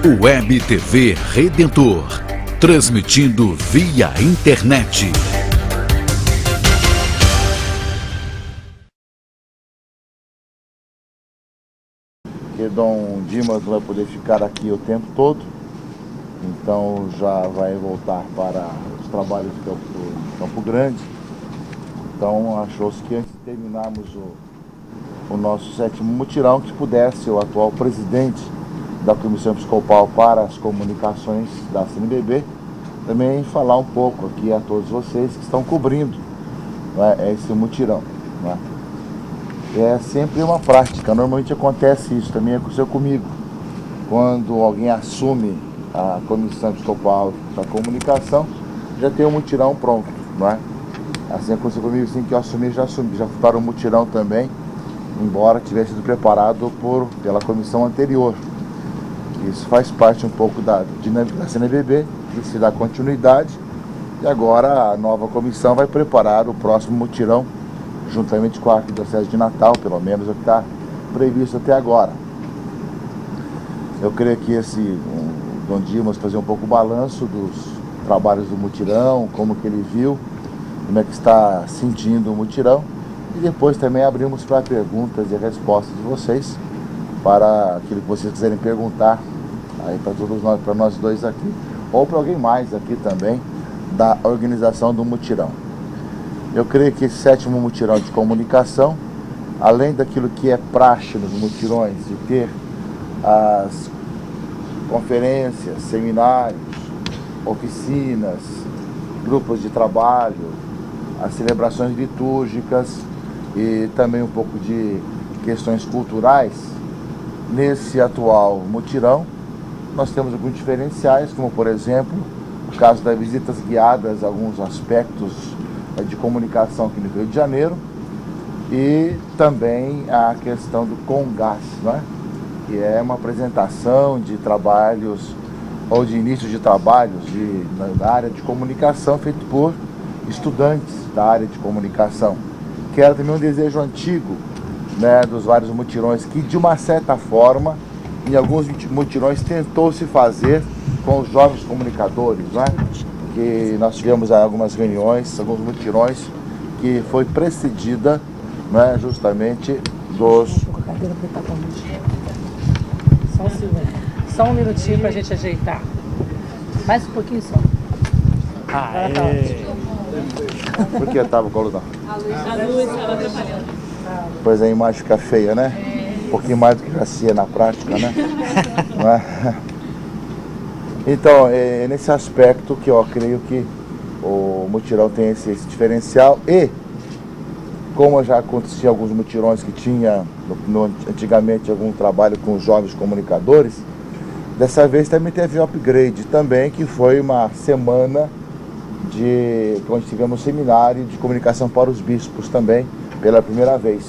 Web TV Redentor, transmitindo via internet. Que Dom Dimas vai poder ficar aqui o tempo todo, então já vai voltar para os trabalhos de Campo Grande. Então achou-se que antes de terminarmos o nosso 7º mutirão, que pudesse o atual presidente da Comissão Episcopal para as Comunicações da CNBB também falar um pouco aqui a todos vocês que estão cobrindo, né, esse mutirão, né. É sempre uma prática, normalmente acontece isso, também aconteceu comigo. Quando alguém assume a Comissão Episcopal da Comunicação, já tem um mutirão pronto, não é? Assim aconteceu comigo, assim que eu assumi, já fui para o mutirão também, embora tivesse sido preparado pela comissão anterior. Isso faz parte um pouco da dinâmica da CNBB, que se dá continuidade, e agora a nova comissão vai preparar o próximo mutirão, juntamente com a Arquidiocese de Natal, pelo menos é o que está previsto até agora. Eu creio que Dom Dimas fazer um pouco o balanço dos trabalhos do mutirão, como que ele viu, como é que está sentindo o mutirão, e depois também abrimos para perguntas e respostas de vocês, para aquilo que vocês quiserem perguntar, aí para nós dois aqui, ou para alguém mais aqui também, da organização do mutirão. Eu creio que esse 7º mutirão de comunicação, além daquilo que é praxe nos mutirões, de ter as conferências, seminários, oficinas, grupos de trabalho, as celebrações litúrgicas e também um pouco de questões culturais, nesse atual mutirão nós temos alguns diferenciais, como por exemplo o caso das visitas guiadas, alguns aspectos de comunicação aqui no Rio de Janeiro, e também a questão do Congás, né? Que é uma apresentação de trabalhos ou de início de trabalhos na área de comunicação feito por estudantes da área de comunicação, que era também um desejo antigo, né, dos vários mutirões, que de uma certa forma em alguns mutirões tentou se fazer com os jovens comunicadores, né? Que nós tivemos algumas reuniões, alguns mutirões, que foi precedida, né, justamente dos... Só um minutinho para a gente ajeitar. Mais um pouquinho só. Por que estava com a luz? A luz estava atrapalhando. Pois a imagem fica feia, né? Um pouquinho mais do que já se é na prática, né? Não é? Então, é nesse aspecto que eu creio que o mutirão tem esse diferencial, e como já acontecia alguns mutirões que tinha antigamente algum trabalho com os jovens comunicadores, dessa vez também teve um upgrade também, que foi uma semana onde tivemos um seminário de comunicação para os bispos também, pela primeira vez,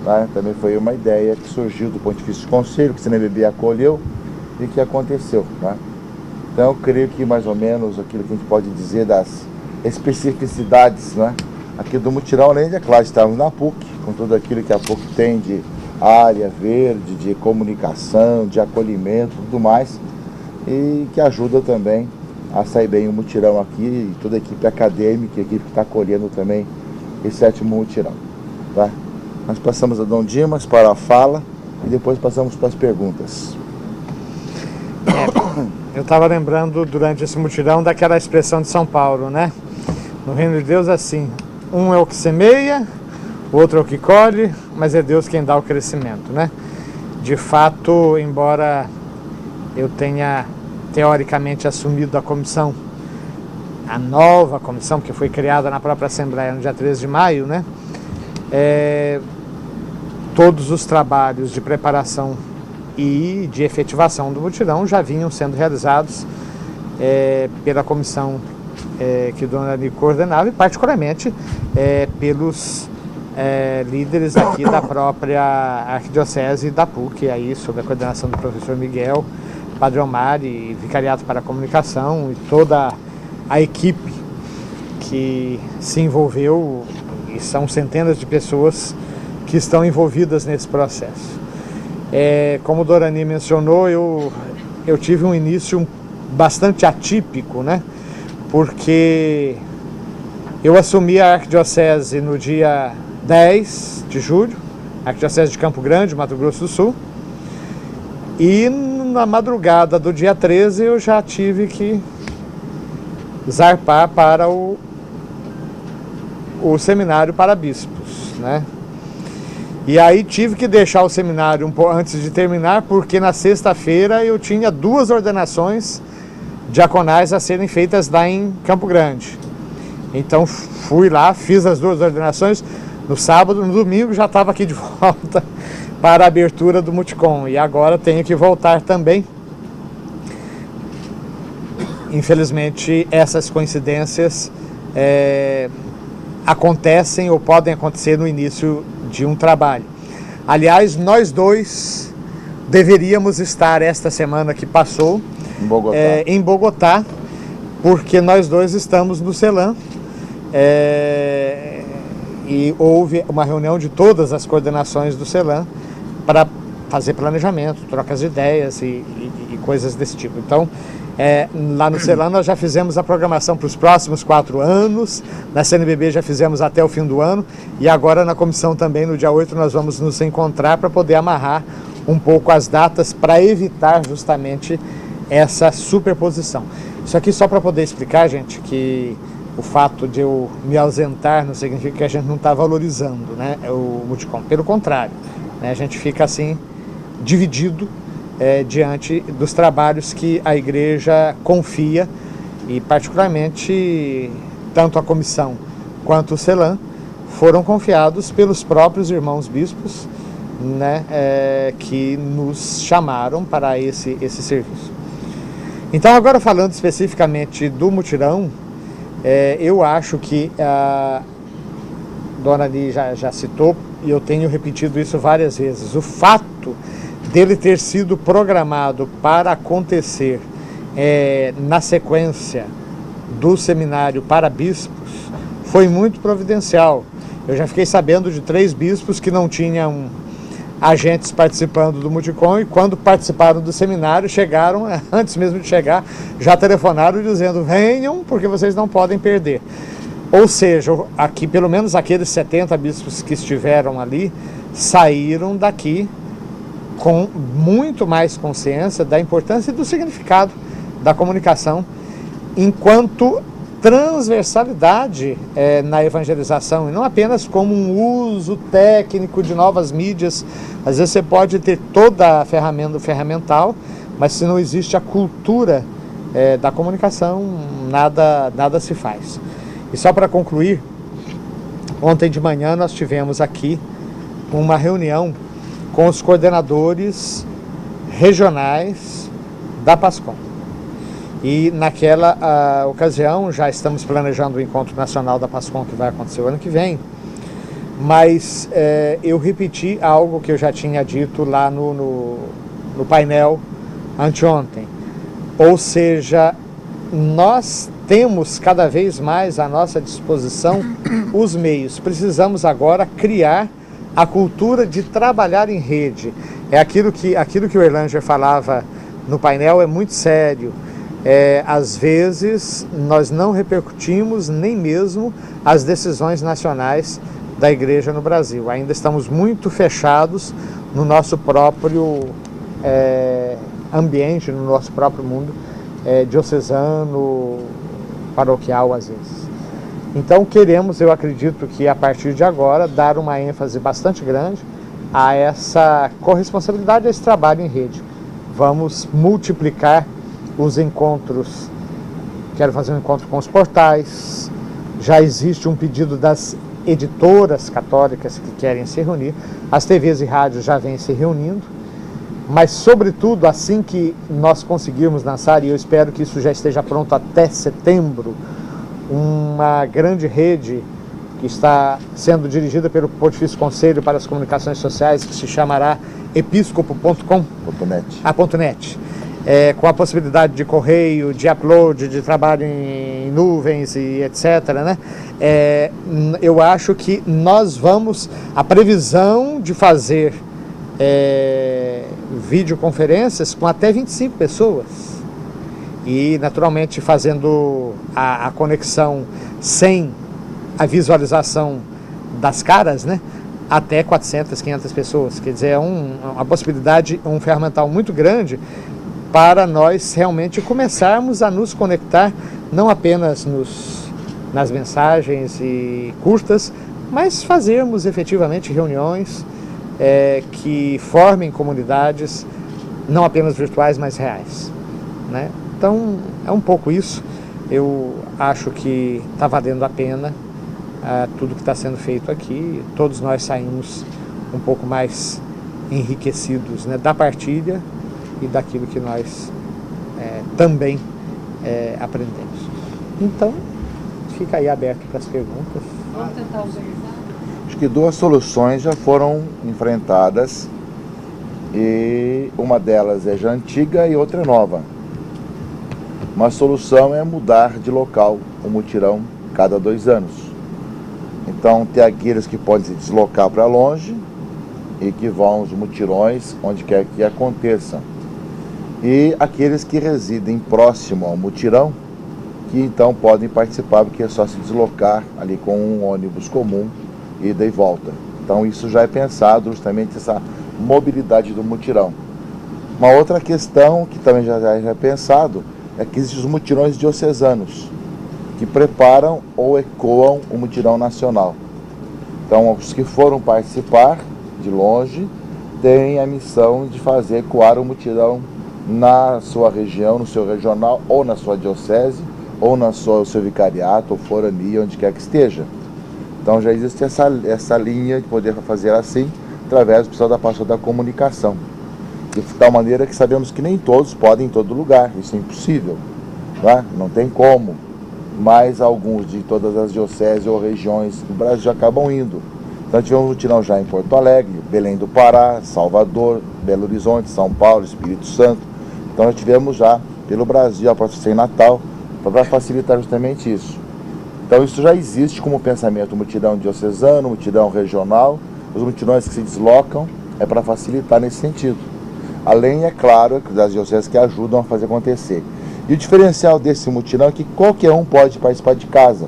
né? Também foi uma ideia que surgiu do ponto de vista do conselho, que a CNBB acolheu e que aconteceu, né? Então eu creio que mais ou menos aquilo que a gente pode dizer das especificidades, né, aqui do mutirão, além de, é claro, estarmos na PUC, com tudo aquilo que a PUC tem de área verde, de comunicação, de acolhimento, tudo mais, e que ajuda também a sair bem o mutirão aqui, e toda a equipe acadêmica, a equipe que está acolhendo também esse 7º mutirão, tá? Nós passamos a Dom Dimas para a fala e depois passamos para as perguntas. Eu estava lembrando durante esse mutirão daquela expressão de São Paulo, né? No reino de Deus, assim, um é o que semeia, o outro é o que colhe, mas é Deus quem dá o crescimento, né? De fato, embora eu tenha teoricamente assumido a comissão, a nova comissão que foi criada na própria Assembleia no dia 13 de maio, né? Todos os trabalhos de preparação e de efetivação do mutirão já vinham sendo realizados pela comissão que o Dona Ani coordenava, e particularmente pelos líderes aqui da própria Arquidiocese da PUC, aí sob a coordenação do professor Miguel, Padre Omar e Vicariato para a Comunicação, e toda a equipe que se envolveu, e são centenas de pessoas que estão envolvidas nesse processo. Como o Dorani mencionou, eu eu tive um início bastante atípico, né? Porque eu assumi a Arquidiocese no dia 10 de julho, Arquidiocese de Campo Grande, Mato Grosso do Sul, e na madrugada do dia 13 eu já tive que zarpar para o seminário para bispos, né? E aí tive que deixar o seminário um pouco antes de terminar, porque na sexta-feira eu tinha 2 ordenações diaconais a serem feitas lá em Campo Grande. Então fui lá, fiz as 2 ordenações, no sábado, no domingo já estava aqui de volta para a abertura do Multicom. E agora tenho que voltar também. Infelizmente essas coincidências acontecem ou podem acontecer no início de um trabalho. Aliás, nós 2 deveríamos estar esta semana que passou em Bogotá, porque nós 2 estamos no CELAM, e houve uma reunião de todas as coordenações do CELAM para fazer planejamento, trocas de ideias e coisas desse tipo. Então, lá no CELAM nós já fizemos a programação para os próximos 4 anos, na CNBB já fizemos até o fim do ano, e agora na comissão também, no dia 8, nós vamos nos encontrar para poder amarrar um pouco as datas para evitar justamente essa superposição. Isso aqui só para poder explicar, gente, que o fato de eu me ausentar não significa que a gente não está valorizando, né, o Multicom. Pelo contrário, né, a gente fica assim dividido diante dos trabalhos que a igreja confia, e particularmente tanto a comissão quanto o CELAM foram confiados pelos próprios irmãos bispos, né, que nos chamaram para esse serviço. Então, agora falando especificamente do mutirão, eu acho que a Dona Ali já citou, e eu tenho repetido isso várias vezes, o fato dele ter sido programado para acontecer na sequência do seminário para bispos foi muito providencial. Eu já fiquei sabendo de 3 bispos que não tinham agentes participando do Multicom, e quando participaram do seminário, chegaram, antes mesmo de chegar, já telefonaram dizendo: venham, porque vocês não podem perder. Ou seja, aqui, pelo menos aqueles 70 bispos que estiveram ali, saíram daqui com muito mais consciência da importância e do significado da comunicação enquanto transversalidade na evangelização, e não apenas como um uso técnico de novas mídias. Às vezes você pode ter toda a ferramental, mas se não existe a cultura da comunicação, nada se faz. E só para concluir, ontem de manhã nós tivemos aqui uma reunião com os coordenadores regionais da PASCOM. E naquela ocasião já estamos planejando o encontro nacional da PASCOM, que vai acontecer o ano que vem, mas eu repeti algo que eu já tinha dito lá no painel anteontem. Ou seja, nós temos cada vez mais à nossa disposição os meios. Precisamos agora criar a cultura de trabalhar em rede. Aquilo que o Erlanger falava no painel é muito sério. Às vezes nós não repercutimos nem mesmo as decisões nacionais da igreja no Brasil. Ainda estamos muito fechados no nosso próprio ambiente, no nosso próprio mundo diocesano, paroquial às vezes. Então queremos, eu acredito que a partir de agora, dar uma ênfase bastante grande a essa corresponsabilidade, a esse trabalho em rede. Vamos multiplicar os encontros. Quero fazer um encontro com os portais. Já existe um pedido das editoras católicas que querem se reunir. As TVs e rádios já vêm se reunindo. Mas, sobretudo, assim que nós conseguirmos lançar, e eu espero que isso já esteja pronto até setembro, uma grande rede que está sendo dirigida pelo Pontifício Conselho para as Comunicações Sociais, que se chamará episcopo.com.net, com a possibilidade de correio, de upload, de trabalho em nuvens e etc., né? Eu acho que nós vamos, a previsão de fazer videoconferências com até 25 pessoas. E, naturalmente, fazendo a conexão sem a visualização das caras, né? Até 400, 500 pessoas. Quer dizer, é uma possibilidade, um ferramental muito grande para nós realmente começarmos a nos conectar, não apenas nas mensagens e curtas, mas fazermos efetivamente reuniões que formem comunidades, não apenas virtuais, mas reais, né? Então, é um pouco isso. Eu acho que está valendo a pena tudo que está sendo feito aqui. Todos nós saímos um pouco mais enriquecidos, né, da partilha e daquilo que nós também aprendemos. Então, fica aí aberto para as perguntas. Vamos tentar organizar? Acho que 2 soluções já foram enfrentadas e uma delas é já antiga e outra é nova. Uma solução é mudar de local o mutirão cada 2 anos. Então tem aqueles que podem se deslocar para longe e que vão aos mutirões onde quer que aconteça. E aqueles que residem próximo ao mutirão, que então podem participar, porque é só se deslocar ali com um ônibus comum, ida e volta. Então isso já é pensado, justamente essa mobilidade do mutirão. Uma outra questão que também já é pensado é que existem os mutirões diocesanos, que preparam ou ecoam o mutirão nacional. Então os que foram participar de longe têm a missão de fazer ecoar o mutirão na sua região, no seu regional, ou na sua diocese, ou no seu vicariato, ou forania, onde quer que esteja. Então já existe essa linha de poder fazer assim, através do pessoal da pastoral da comunicação. De tal maneira que sabemos que nem todos podem em todo lugar, isso é impossível, não tem como. Mas alguns de todas as dioceses ou regiões do Brasil acabam indo. Então tivemos um mutirão já em Porto Alegre, Belém do Pará, Salvador, Belo Horizonte, São Paulo, Espírito Santo. Então nós tivemos já pelo Brasil, a próxima em Natal, para facilitar justamente isso. Então isso já existe como pensamento, mutirão diocesano, mutirão regional, os mutirões que se deslocam é para facilitar nesse sentido. Além, é claro, das dioceses que ajudam a fazer acontecer. E o diferencial desse mutirão é que qualquer um pode participar de casa,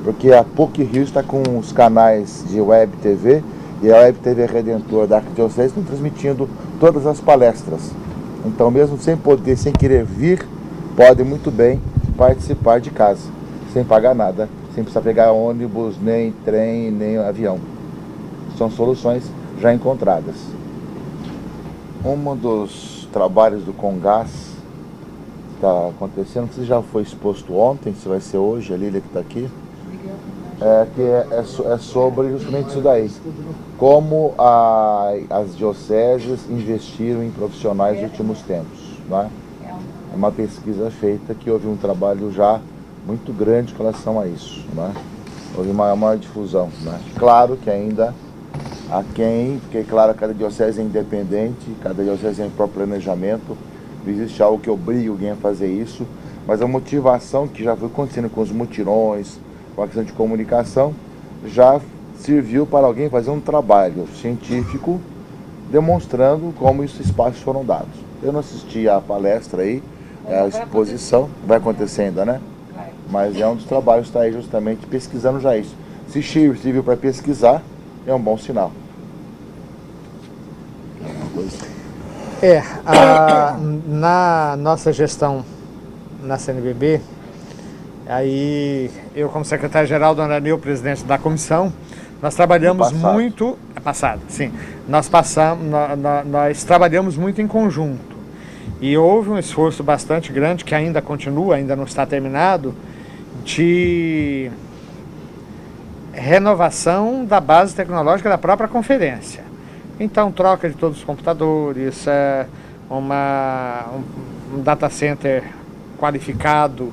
porque a PUC Rio está com os canais de Web TV e a Web TV Redentor da Arquidiocese estão transmitindo todas as palestras. Então, mesmo sem poder, sem querer vir, podem muito bem participar de casa, sem pagar nada, sem precisar pegar ônibus, nem trem, nem avião. São soluções já encontradas. Um dos trabalhos do Congás está acontecendo, não sei se já foi exposto ontem, se vai ser hoje, a Lília que está aqui, é sobre justamente isso daí. Como as dioceses investiram em profissionais nos últimos tempos. Né? É uma pesquisa feita que houve um trabalho já muito grande com relação a isso. Né? Houve uma maior difusão. Né? Claro que ainda há porque claro, cada diocese é independente, cada diocese tem o próprio planejamento, não existe algo que obrigue alguém a fazer isso, mas a motivação que já foi acontecendo com os mutirões, com a questão de comunicação, já serviu para alguém fazer um trabalho científico demonstrando como esses espaços foram dados. Eu não assisti à palestra aí, a exposição, vai acontecer ainda, né? Mas é um dos trabalhos que está aí justamente pesquisando já isso. Se serviu para pesquisar, é um bom sinal. Na nossa gestão na CNBB, aí eu como secretário-geral, Dona Anil, presidente da comissão, nós trabalhamos muito... Passado, sim. Nós trabalhamos muito em conjunto. E houve um esforço bastante grande, que ainda continua, ainda não está terminado, de renovação da base tecnológica da própria conferência. Então, troca de todos os computadores, um data center qualificado,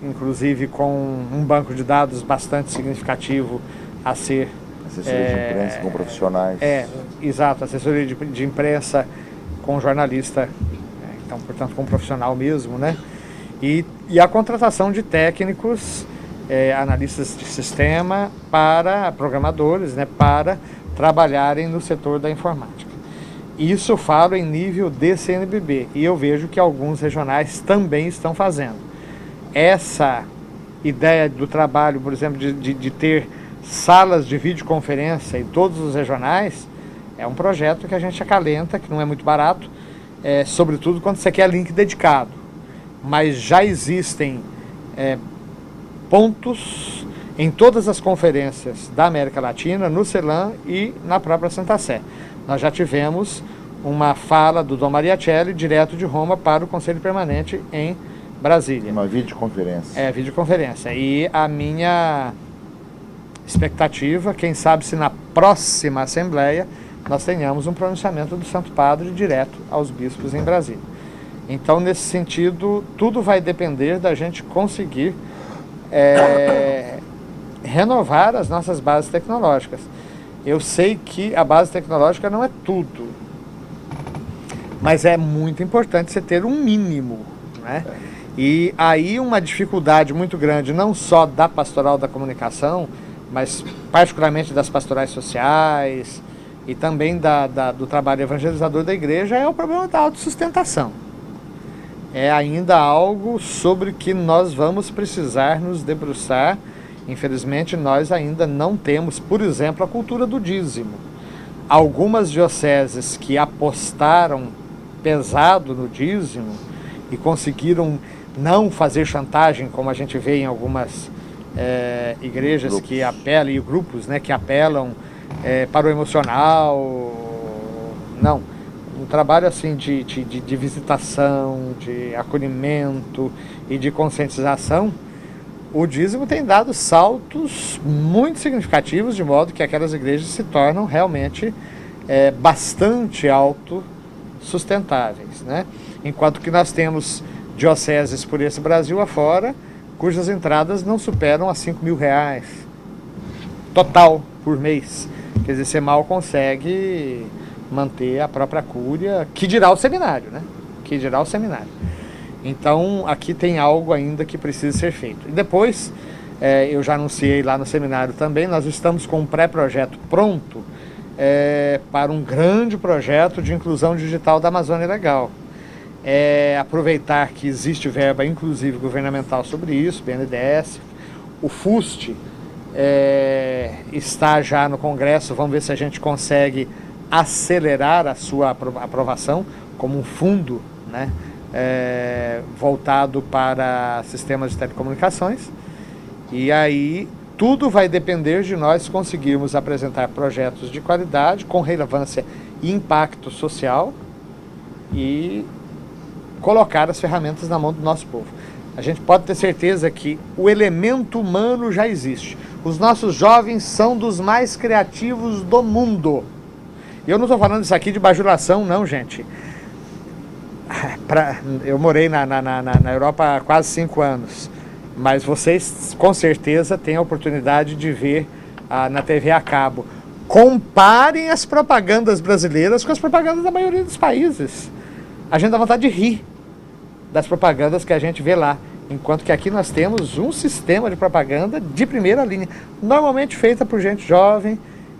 inclusive com um banco de dados bastante significativo a ser... Assessoria de imprensa com profissionais. Exato, assessoria de imprensa com jornalista, então, portanto, com profissional mesmo, né? E a contratação de técnicos, analistas de sistema, para programadores, né? Para trabalharem no setor da informática. Isso eu falo em nível de CNBB, e eu vejo que alguns regionais também estão fazendo. Essa ideia do trabalho, por exemplo, de ter salas de videoconferência em todos os regionais, é um projeto que a gente acalenta, que não é muito barato, sobretudo quando você quer link dedicado. Mas já existem pontos em todas as conferências da América Latina, no CELAM e na própria Santa Sé. Nós já tivemos uma fala do Dom Mariacelli direto de Roma para o Conselho Permanente em Brasília. Uma videoconferência. Videoconferência. E a minha expectativa, quem sabe se na próxima Assembleia nós tenhamos um pronunciamento do Santo Padre direto aos bispos em Brasília. Então, nesse sentido, tudo vai depender da gente conseguir renovar as nossas bases tecnológicas. Eu sei que a base tecnológica não é tudo, mas é muito importante você ter um mínimo, né? E aí uma dificuldade muito grande, não só da pastoral da comunicação, mas particularmente das pastorais sociais e também do trabalho evangelizador da igreja, é o problema da autossustentação. É ainda algo sobre que nós vamos precisar nos debruçar. Infelizmente, nós ainda não temos, por exemplo, a cultura do dízimo. Algumas dioceses que apostaram pesado no dízimo e conseguiram não fazer chantagem, como a gente vê em algumas igrejas grupos que apelam, e grupos, né, que apelam para o emocional. Não, um trabalho assim de visitação, de acolhimento e de conscientização. O dízimo tem dado saltos muito significativos, de modo que aquelas igrejas se tornam realmente bastante autossustentáveis, né? Enquanto que nós temos dioceses por esse Brasil afora, cujas entradas não superam a R$5.000 total por mês. Quer dizer, você mal consegue manter a própria cúria, que dirá o seminário, né? Que dirá o seminário. Então, aqui tem algo ainda que precisa ser feito. E depois, eu já anunciei lá no seminário também, nós estamos com um pré-projeto pronto para um grande projeto de inclusão digital da Amazônia Legal. Aproveitar que existe verba, inclusive governamental, sobre isso, BNDES. O FUST está já no Congresso, vamos ver se a gente consegue acelerar a sua aprovação como um fundo, né? Voltado para sistemas de telecomunicações. E aí tudo vai depender de nós conseguirmos apresentar projetos de qualidade, com relevância e impacto social, e colocar as ferramentas na mão do nosso povo. A gente pode ter certeza que o elemento humano já existe. Os nossos jovens são dos mais criativos do mundo. E eu não estou falando isso aqui de bajulação, não, gente. Eu morei na Europa há quase 5 anos, mas vocês com certeza têm a oportunidade de ver na TV a cabo. Comparem as propagandas brasileiras com as propagandas da maioria dos países. A gente dá vontade de rir das propagandas que a gente vê lá, enquanto que aqui nós temos um sistema de propaganda de primeira linha, normalmente feita por gente jovem,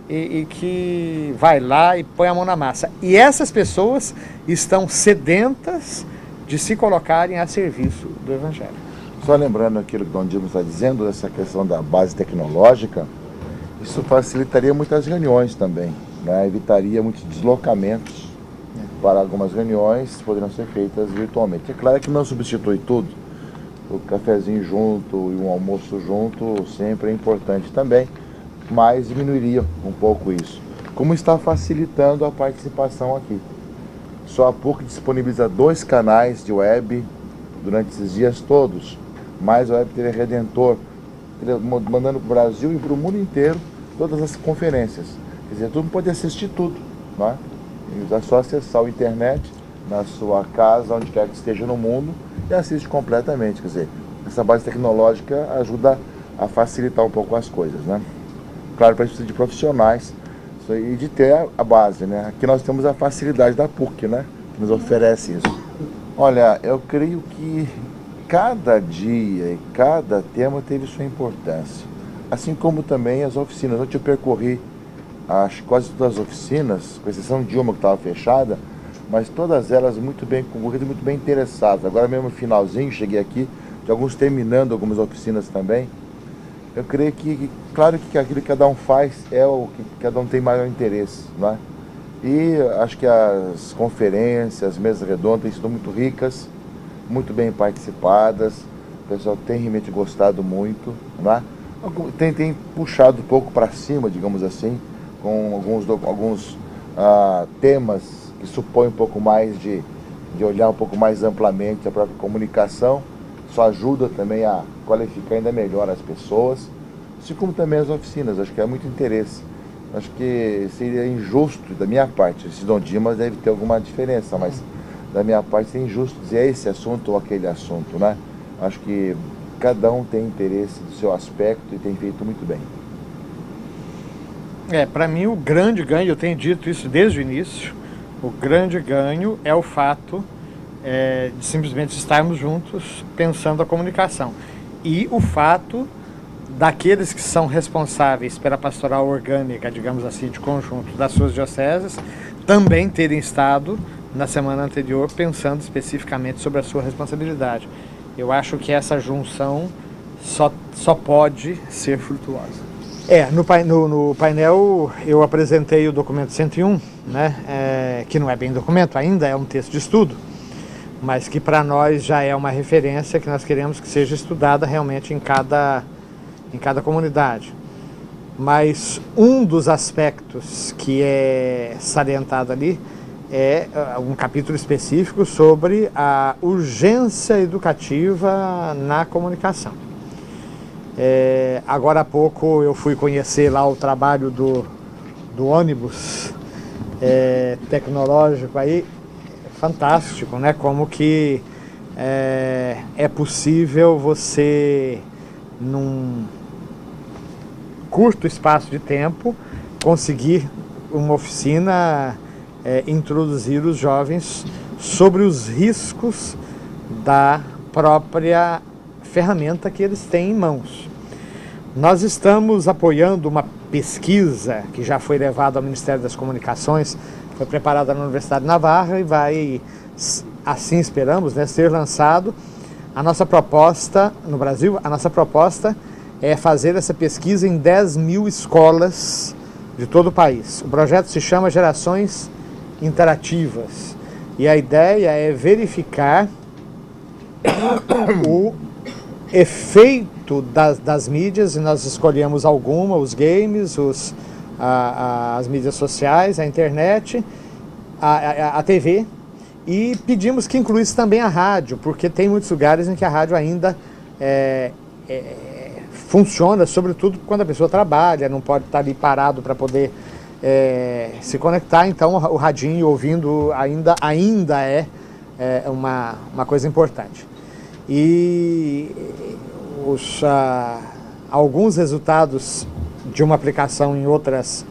e que vai lá e põe a mão na massa. E essas pessoas estão sedentas de se colocarem a serviço do Evangelho. Só lembrando aquilo que o Dom Dimo está dizendo, essa questão da base tecnológica, isso facilitaria muitas reuniões também, né? Evitaria muitos deslocamentos para algumas reuniões, poderiam ser feitas virtualmente. É claro que não substitui tudo. O cafezinho junto e um almoço junto sempre é importante também, mas diminuiria um pouco isso. Como está facilitando a participação aqui. Só a PUC disponibiliza 2 canais de web durante esses dias todos, mais a Web TV Redentor, mandando para o Brasil e para o mundo inteiro todas as conferências. Quer dizer, todo mundo pode assistir tudo, não é? É só acessar a internet na sua casa, onde quer que esteja no mundo, e assiste completamente. Quer dizer, essa base tecnológica ajuda a facilitar um pouco as coisas, né? Claro, para isso de profissionais e de ter a base, né? Aqui nós temos a facilidade da PUC, né? Que nos oferece isso. Olha, eu creio que cada dia e cada tema teve sua importância. Assim como também as oficinas. Ontem eu percorri acho que quase todas as oficinas, com exceção de uma que estava fechada, mas todas elas muito bem concorridas, muito bem interessadas. Agora mesmo no finalzinho, cheguei aqui, de alguns terminando algumas oficinas também. Eu creio que, claro que aquilo que cada um faz é o que cada um tem maior interesse, não é? E acho que as conferências, as mesas redondas têm sido muito ricas, muito bem participadas, o pessoal tem realmente gostado muito, não é? Tem puxado um pouco para cima, digamos assim, com alguns temas que supõem um pouco mais de olhar um pouco mais amplamente a própria comunicação. Isso ajuda também a qualificar ainda melhor as pessoas, assim como também as oficinas. Acho que há muito interesse. Acho que seria injusto da minha parte, esse Dom Dimas deve ter alguma diferença, mas da minha parte seria injusto dizer esse assunto ou aquele assunto, né? Acho que cada um tem interesse do seu aspecto e tem feito muito bem. Para mim o grande ganho, eu tenho dito isso desde o início, o grande ganho é o fato de simplesmente estarmos juntos pensando a comunicação. E o fato daqueles que são responsáveis pela pastoral orgânica, digamos assim, de conjunto das suas dioceses, também terem estado na semana anterior pensando especificamente sobre a sua responsabilidade. Eu acho que essa junção só pode ser frutuosa. No painel eu apresentei o documento 101, né, que não é bem documento ainda, é um texto de estudo, mas que para nós já é uma referência que nós queremos que seja estudada realmente em cada comunidade. Mas um dos aspectos que é salientado ali é um capítulo específico sobre a urgência educativa na comunicação. Agora há pouco eu fui conhecer lá o trabalho do ônibus tecnológico aí, fantástico, né? Como que é possível você, num curto espaço de tempo, conseguir uma oficina, introduzir os jovens sobre os riscos da própria ferramenta que eles têm em mãos. Nós estamos apoiando uma pesquisa que já foi levada ao Ministério das Comunicações, foi preparada na Universidade de Navarra e vai, assim esperamos, né, ser lançado. A nossa proposta no Brasil, é fazer essa pesquisa em 10.000 escolas de todo o país. O projeto se chama Gerações Interativas e a ideia é verificar o efeito das mídias, e nós escolhemos os games, as mídias sociais, a internet, a TV, e pedimos que incluísse também a rádio, porque tem muitos lugares em que a rádio ainda funciona, sobretudo quando a pessoa trabalha, não pode estar ali parado para poder se conectar, então o radinho ouvindo ainda é uma coisa importante. E alguns resultados de uma aplicação em outras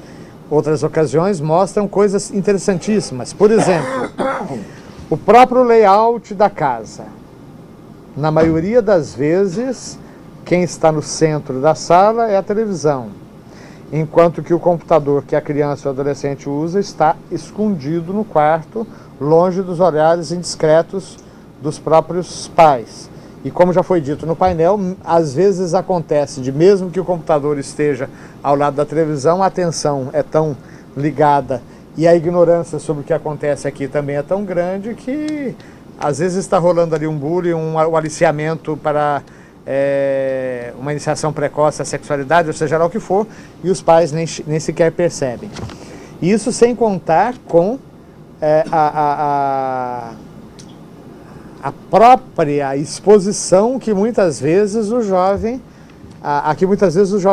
ocasiões mostram coisas interessantíssimas. Por exemplo, o próprio layout da casa. Na maioria das vezes, quem está no centro da sala é a televisão, enquanto que o computador que a criança ou o adolescente usa está escondido no quarto, longe dos olhares indiscretos dos próprios pais. E como já foi dito no painel, às vezes acontece de mesmo que o computador esteja ao lado da televisão, a atenção é tão ligada e a ignorância sobre o que acontece aqui também é tão grande que às vezes está rolando ali um bullying, um aliciamento para uma iniciação precoce à sexualidade, ou seja lá o que for, e os pais nem sequer percebem. Isso sem contar com a própria exposição que muitas vezes o jovem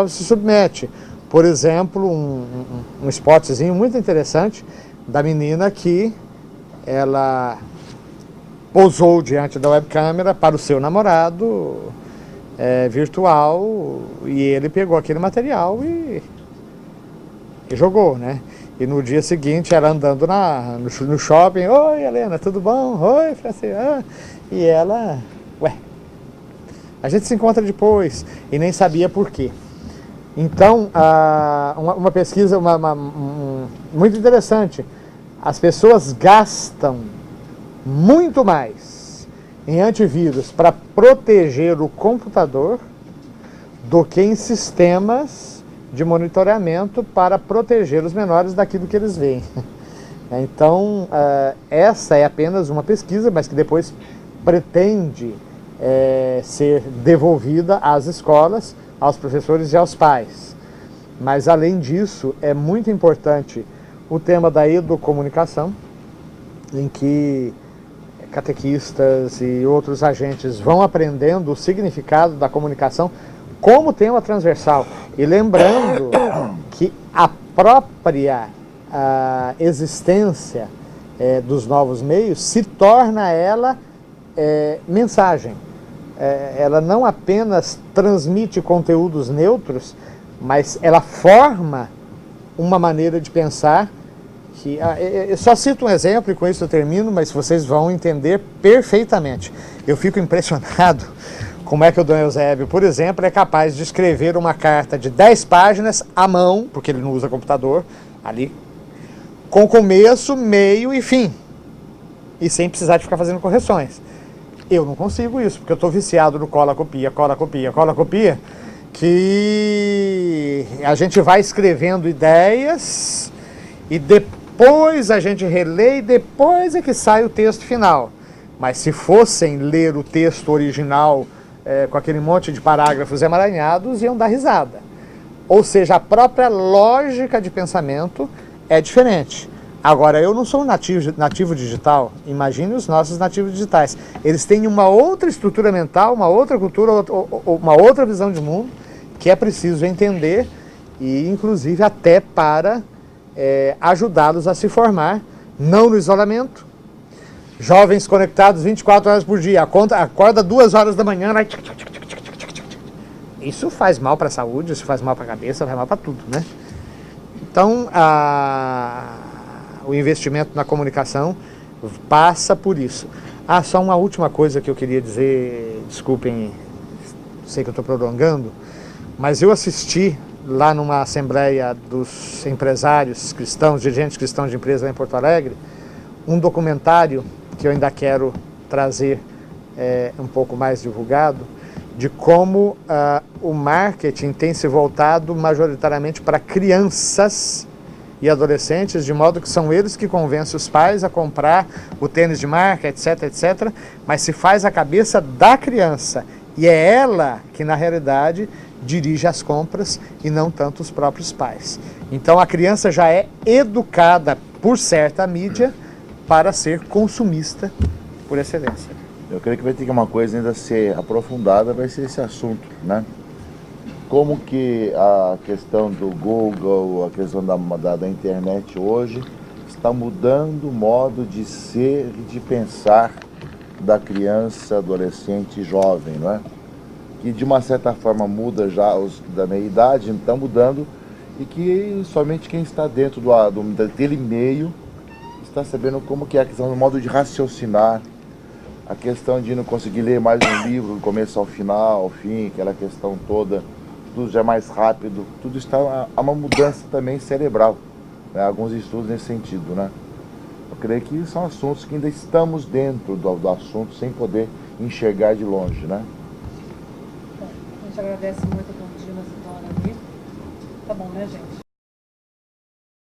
se submete. Por exemplo, um spotzinho muito interessante da menina que ela posou diante da webcâmera para o seu namorado virtual, e ele pegou aquele material e jogou, né? E no dia seguinte, ela andando no shopping, oi Helena, tudo bom? Oi, Francisco. E ela, a gente se encontra depois, e nem sabia por quê. Então, uma pesquisa muito interessante. As pessoas gastam muito mais em antivírus para proteger o computador do que em sistemas de monitoramento para proteger os menores daquilo que eles veem. Então, essa é apenas uma pesquisa, mas que depois pretende ser devolvida às escolas, aos professores e aos pais. Mas, além disso, é muito importante o tema da educomunicação, em que catequistas e outros agentes vão aprendendo o significado da comunicação como tema transversal. E lembrando que a própria existência dos novos meios se torna ela mensagem. Ela não apenas transmite conteúdos neutros, mas ela forma uma maneira de pensar que... eu só cito um exemplo e com isso eu termino, mas vocês vão entender perfeitamente. Eu fico impressionado como é que o Dom Eusébio, por exemplo, é capaz de escrever uma carta de 10 páginas à mão, porque ele não usa computador, ali, com começo, meio e fim, e sem precisar de ficar fazendo correções. Eu não consigo isso, porque eu estou viciado no cola-copia, que a gente vai escrevendo ideias e depois a gente relê e depois é que sai o texto final. Mas se fossem ler o texto original com aquele monte de parágrafos emaranhados, iam dar risada. Ou seja, a própria lógica de pensamento é diferente. Agora, eu não sou um nativo digital, imagine os nossos nativos digitais. Eles têm uma outra estrutura mental, uma outra cultura, uma outra visão de mundo, que é preciso entender, e inclusive até para ajudá-los a se formar, não no isolamento. Jovens conectados 24 horas por dia, acorda 2 horas da manhã, vai... Isso faz mal para a saúde, isso faz mal para a cabeça, faz mal para tudo, né? Então, o investimento na comunicação passa por isso. Só uma última coisa que eu queria dizer, desculpem, sei que eu estou prolongando, mas eu assisti lá numa assembleia dos empresários cristãos, dirigentes cristãos de empresa lá em Porto Alegre, um documentário que eu ainda quero trazer um pouco mais divulgado, de como o marketing tem se voltado majoritariamente para crianças e adolescentes, de modo que são eles que convencem os pais a comprar o tênis de marca, etc, etc, mas se faz a cabeça da criança, e é ela que, na realidade, dirige as compras e não tanto os próprios pais. Então a criança já é educada por certa mídia para ser consumista por excelência. Eu creio que vai ter que uma coisa ainda ser aprofundada, vai ser esse assunto, né? Como que a questão do Google, a questão da internet hoje está mudando o modo de ser e de pensar da criança, adolescente e jovem, não é? Que de uma certa forma muda já os da meia idade, está mudando, e que somente quem está dentro daquele meio está sabendo como que é a questão do modo de raciocinar, a questão de não conseguir ler mais um livro do começo ao final, ao fim, aquela questão toda, tudo já é mais rápido, tudo está há uma mudança também cerebral, né? Alguns estudos nesse sentido, né? Eu creio que são assuntos que ainda estamos dentro do assunto sem poder enxergar de longe, né? A gente agradece muito a Dom Dimas e Dona Ani. Tá bom, né, gente?